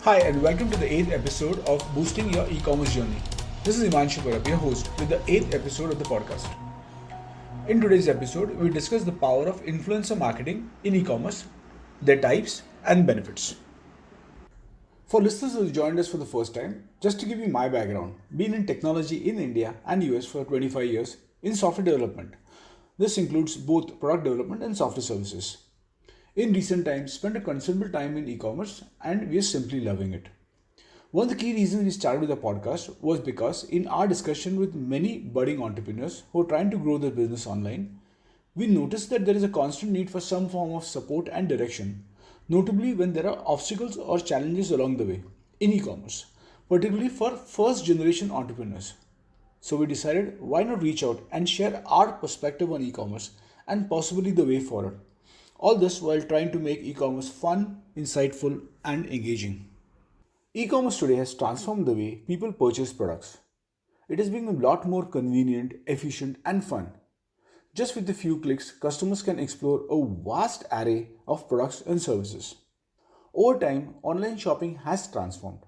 Hi, and welcome to the 8th episode of Boosting Your E-commerce Journey. This is Imanshu Parab, your host, with the 8th episode of the podcast. In today's episode, we discuss the power of influencer marketing in e-commerce, their types, and benefits. For listeners who joined us for the first time, just to give you my background, been in technology in India and US for 25 years in software development. This includes both product development and software services. In recent times, spent a considerable time in e-commerce and we are simply loving it. One of the key reasons we started with the podcast was because in our discussion with many budding entrepreneurs who are trying to grow their business online, we noticed that there is a constant need for some form of support and direction, notably when there are obstacles or challenges along the way in e-commerce, particularly for first generation entrepreneurs. So we decided why not reach out and share our perspective on e-commerce and possibly the way forward. All this while trying to make e-commerce fun, insightful, and engaging. E-commerce today has transformed the way people purchase products. It has become a lot more convenient, efficient, and fun. Just with a few clicks, customers can explore a vast array of products and services. Over time, online shopping has transformed.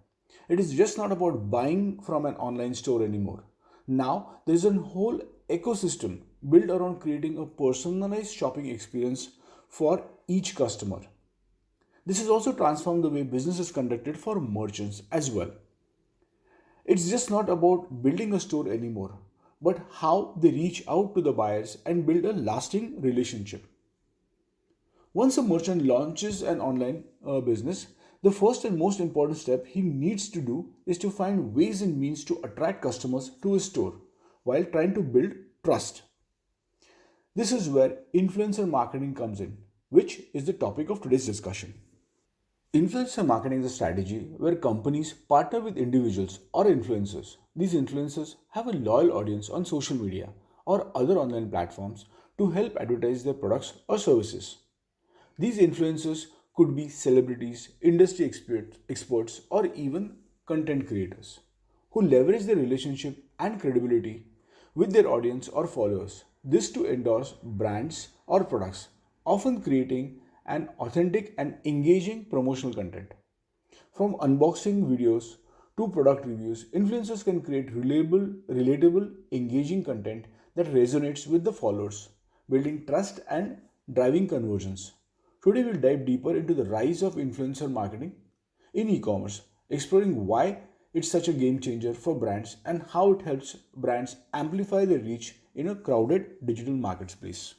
It is just not about buying from an online store anymore. Now, there is a whole ecosystem built around creating a personalized shopping experience for each customer. This has also transformed the way business is conducted for merchants as well. It's just not about building a store anymore, but how they reach out to the buyers and build a lasting relationship. Once a merchant launches an online business, the first and most important step he needs to do is to find ways and means to attract customers to his store while trying to build trust. This is where influencer marketing comes in, which is the topic of today's discussion. Influencer marketing is a strategy where companies partner with individuals or influencers. These influencers have a loyal audience on social media or other online platforms to help advertise their products or services. These influencers could be celebrities, industry experts, or even content creators who leverage their relationship and credibility with their audience or followers. This to endorse brands or products, often creating an authentic and engaging promotional content. From unboxing videos to product reviews, influencers can create reliable, relatable, engaging content that resonates with the followers, building trust and driving conversions. Today we'll dive deeper into the rise of influencer marketing in e-commerce, exploring why it's such a game changer for brands and how it helps brands amplify their reach in a crowded digital marketplace.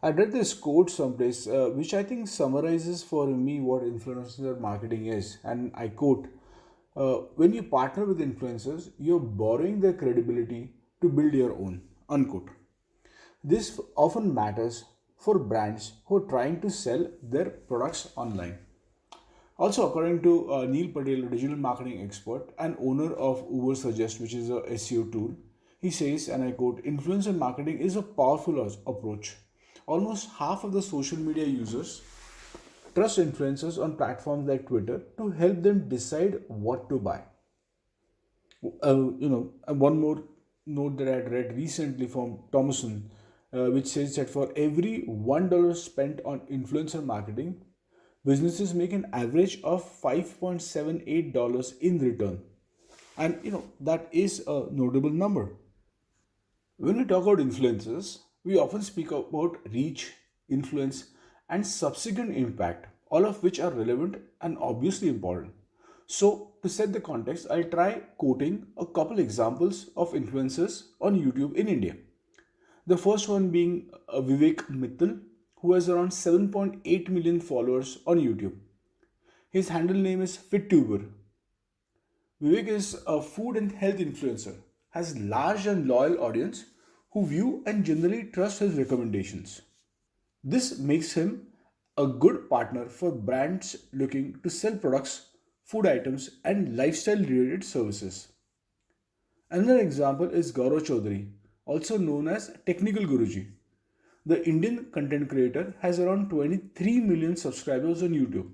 I read this quote someplace, which I think summarizes for me what influencer marketing is. And I quote, when you partner with influencers, you're borrowing their credibility to build your own. Unquote. This often matters for brands who are trying to sell their products online. Also, according to Neil Patel, a digital marketing expert and owner of Uber Suggest, which is a SEO tool, he says, and I quote, influencer marketing is a powerful approach. Almost half of the social media users trust influencers on platforms like Twitter to help them decide what to buy. One more note that I had read recently from Thomason, which says that for every $1 spent on influencer marketing, businesses make an average of $5.78 in return. And that is a notable number. When we talk about influencers, we often speak about reach, influence, and subsequent impact, all of which are relevant and obviously important. So, to set the context, I'll try quoting a couple examples of influencers on YouTube in India. The first one being Vivek Mittal, who has around 7.8 million followers on YouTube. His handle name is FitTuber. Vivek is a food and health influencer, has large and loyal audience who view and generally trust his recommendations. This makes him a good partner for brands looking to sell products, food items, and lifestyle related services. Another example is Gaurav Chaudhary, also known as Technical Guruji. The Indian content creator has around 23 million subscribers on YouTube,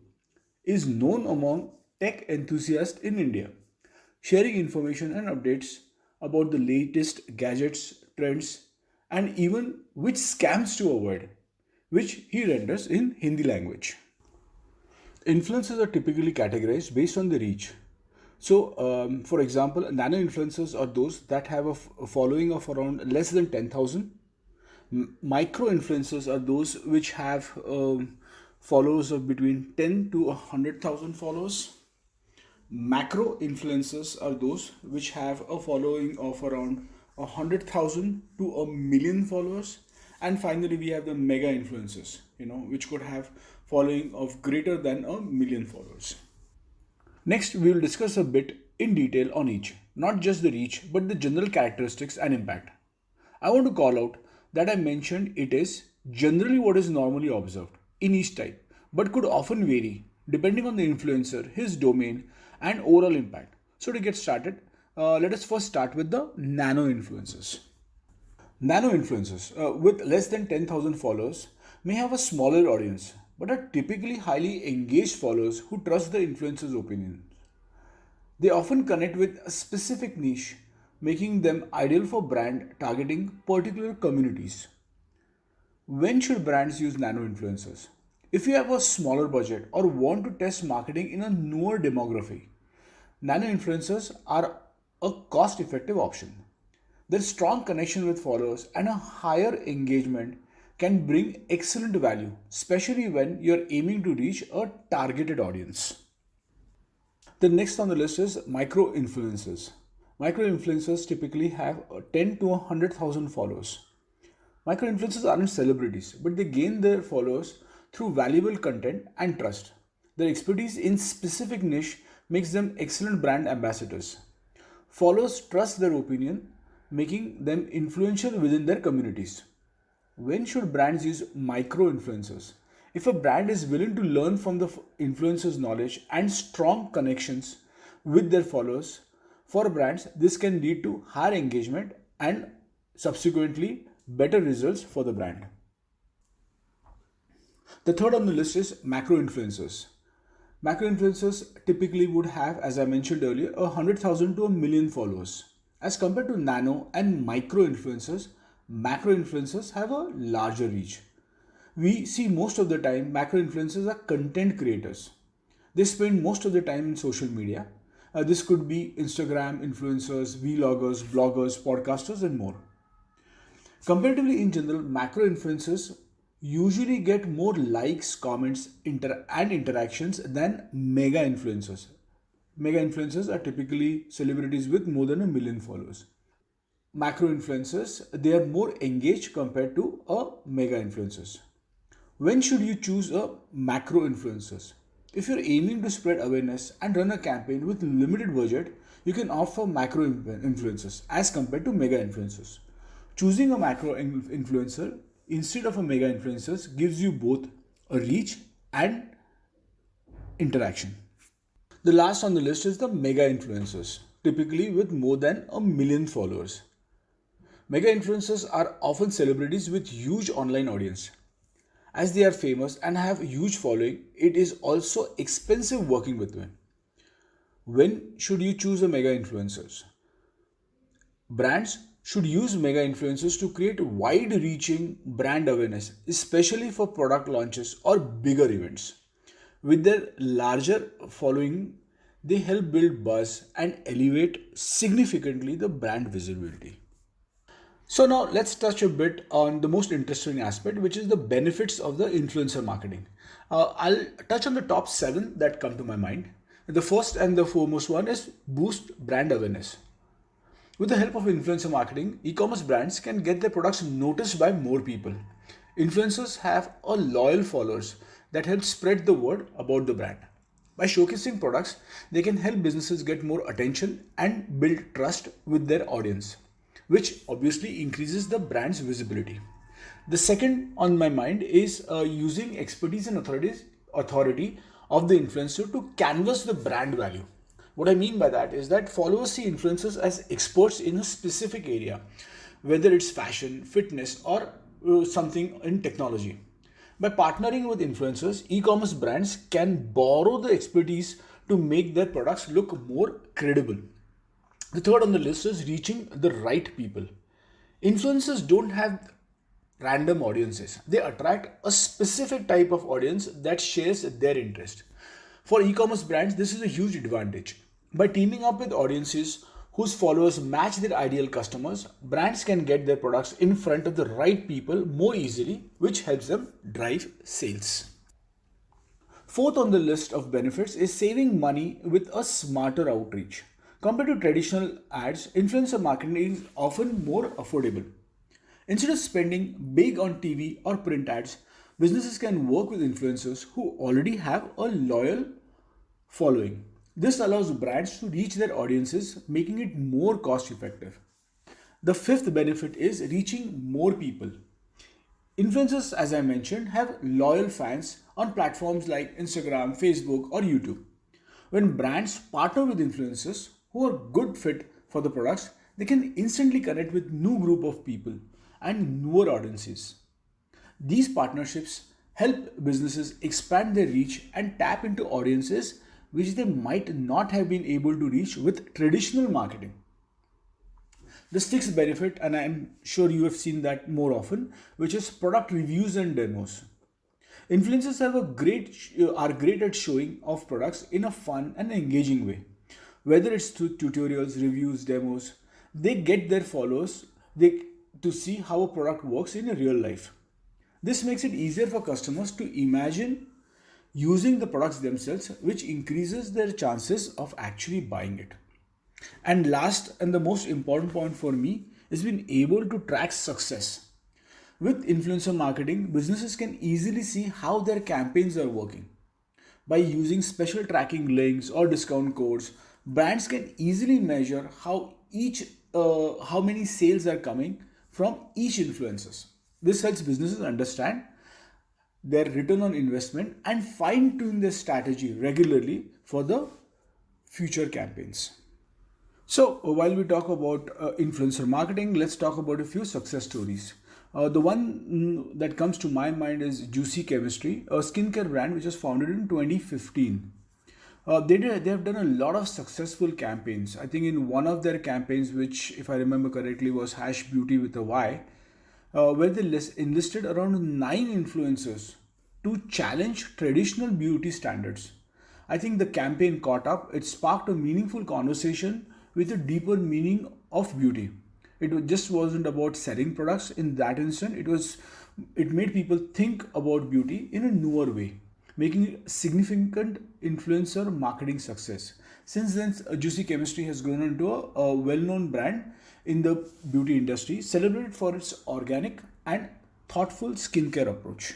is known among tech enthusiasts in India, sharing information and updates about the latest gadgets, trends, and even which scams to avoid, which he renders in Hindi language. Influencers are typically categorized based on the reach. So, for example, nano influencers are those that have a following of around less than 10,000. Micro influencers are those which have followers of between 10 to 100,000 followers. Macro influencers are those which have a following of around 100,000 to a million followers. And finally, we have the mega influencers, which could have following of greater than a million followers. Next, we will discuss a bit in detail on each, not just the reach, but the general characteristics and impact. I want to call out that I mentioned it is generally what is normally observed in each type, but could often vary depending on the influencer, his domain, and overall impact. So, to get started, let us first start with the nano influencers. Nano influencers with less than 10,000 followers may have a smaller audience, but are typically highly engaged followers who trust the influencer's opinion. They often connect with a specific niche, making them ideal for brand targeting particular communities. When should brands use nano influencers? If you have a smaller budget or want to test marketing in a newer demography, nano influencers are a cost effective option. Their strong connection with followers and a higher engagement can bring excellent value, especially when you're aiming to reach a targeted audience. The next on the list is micro influencers. Micro influencers typically have 10 to 100,000 followers. Micro influencers aren't celebrities, but they gain their followers through valuable content and trust. Their expertise in specific niche makes them excellent brand ambassadors. Followers trust their opinion, making them influential within their communities. When should brands use micro influencers? If a brand is willing to learn from the influencer's knowledge and strong connections with their followers, for brands, this can lead to higher engagement and subsequently better results for the brand. The third on the list is macro influencers. Macro influencers typically would have, as I mentioned earlier, 100,000 to a million followers. As compared to nano and micro influencers, macro influencers have a larger reach. We see most of the time macro influencers are content creators. They spend most of the time in social media. This could be Instagram influencers, vloggers, bloggers, podcasters, and more. Comparatively, in general, macro influencers usually get more likes, comments, and interactions than mega influencers. Mega influencers are typically celebrities with more than a million followers. Macro influencers, they are more engaged compared to a mega influencers. When should you choose a macro influencers? If you're aiming to spread awareness and run a campaign with limited budget, you can opt for macro influencers as compared to mega influencers. Choosing a macro influencer instead of a mega influencers gives you both a reach and interaction. The last on the list is the mega influencers, typically with more than a million followers. Mega influencers are often celebrities with huge online audience. As they are famous and have huge following, it is also expensive working with them. When should you choose a mega influencers? Brands should use mega influencers to create wide reaching brand awareness, especially for product launches or bigger events. With their larger following, they help build buzz and elevate significantly the brand visibility. So now let's touch a bit on the most interesting aspect, which is the benefits of the influencer marketing. I'll touch on the top seven that come to my mind. The first and the foremost one is boost brand awareness. With the help of influencer marketing, e-commerce brands can get their products noticed by more people. Influencers have a loyal followers that help spread the word about the brand. By showcasing products, they can help businesses get more attention and build trust with their audience, which obviously increases the brand's visibility. The second on my mind is using expertise and authority of the influencer to canvas the brand value. What I mean by that is that followers see influencers as experts in a specific area, whether it's fashion, fitness, or something in technology. By partnering with influencers, e-commerce brands can borrow the expertise to make their products look more credible. The third on the list is reaching the right people. Influencers don't have random audiences. They attract a specific type of audience that shares their interest. For e-commerce brands, this is a huge advantage. By teaming up with audiences whose followers match their ideal customers, brands can get their products in front of the right people more easily, which helps them drive sales. Fourth on the list of benefits is saving money with a smarter outreach. Compared to traditional ads, influencer marketing is often more affordable. Instead of spending big on TV or print ads, businesses can work with influencers who already have a loyal following. This allows brands to reach their audiences, making it more cost effective. The fifth benefit is reaching more people. Influencers, as I mentioned, have loyal fans on platforms like Instagram, Facebook, or YouTube. When brands partner with influencers who are good fit for the products, they can instantly connect with new group of people and newer audiences. These partnerships help businesses expand their reach and tap into audiences which they might not have been able to reach with traditional marketing. The sixth benefit, and I'm sure you have seen that more often, which is product reviews and demos. Influencers are great at showing off products in a fun and engaging way. Whether it's through tutorials, reviews, demos, they get their followers to see how a product works in a real life. This makes it easier for customers to imagine using the products themselves, which increases their chances of actually buying it. And last and the most important point for me is being able to track success. With influencer marketing, businesses can easily see how their campaigns are working. By using special tracking links or discount codes, brands can easily measure how many sales are coming from each influencers. This helps businesses understand their return on investment and fine tune their strategy regularly for the future campaigns. So, while we talk about influencer marketing, let's talk about a few success stories. The one that comes to my mind is Juicy Chemistry, a skincare brand which was founded in 2015. They have done a lot of successful campaigns. I think in one of their campaigns, which if I remember correctly was Hash Beauty with a Y, where they enlisted around 9 influencers to challenge traditional beauty standards. I think the campaign caught up. It sparked a meaningful conversation with a deeper meaning of beauty. Just wasn't about selling products in that instant. It made people think about beauty in a newer way, making it a significant influencer marketing success. Since then, Juicy Chemistry has grown into a well-known brand in the beauty industry, celebrated for its organic and thoughtful skincare approach.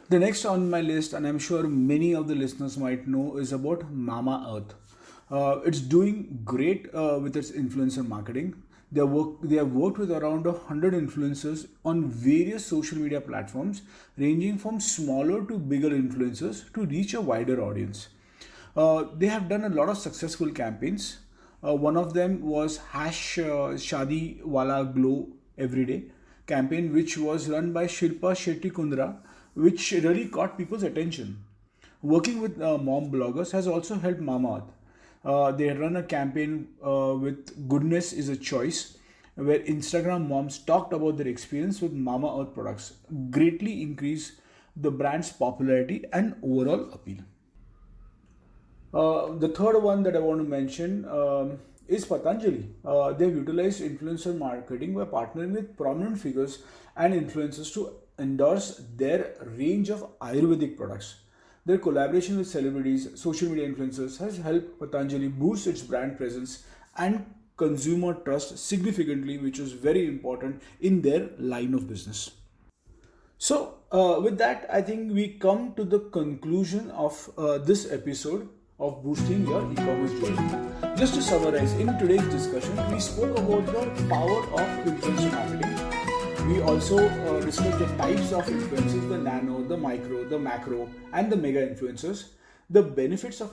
The next on my list, and I'm sure many of the listeners might know, is about Mama Earth. It's doing great with its influencer marketing. They have worked with around 100 influencers on various social media platforms, ranging from smaller to bigger influencers to reach a wider audience. They have done a lot of successful campaigns. One of them was Hash Shadi Wala Glow Everyday campaign, which was run by Shilpa Shetty Kundra, which really caught people's attention. Working with mom bloggers has also helped Mama Earth. They run a campaign with Goodness is a Choice, where Instagram moms talked about their experience with Mama Earth products, greatly increase the brand's popularity and overall appeal. The third one that I want to mention is Patanjali. They've utilized influencer marketing by partnering with prominent figures and influencers to endorse their range of Ayurvedic products. Their collaboration with celebrities, social media influencers has helped Patanjali boost its brand presence and consumer trust significantly, which is very important in their line of business. So, with that, I think we come to the conclusion of this episode of Boosting Your E-commerce Journey. Just to summarize, in today's discussion, we spoke about the power of influencer marketing. We also discussed the types of influencers, the nano, the micro, the macro, and the mega influencers, the benefits of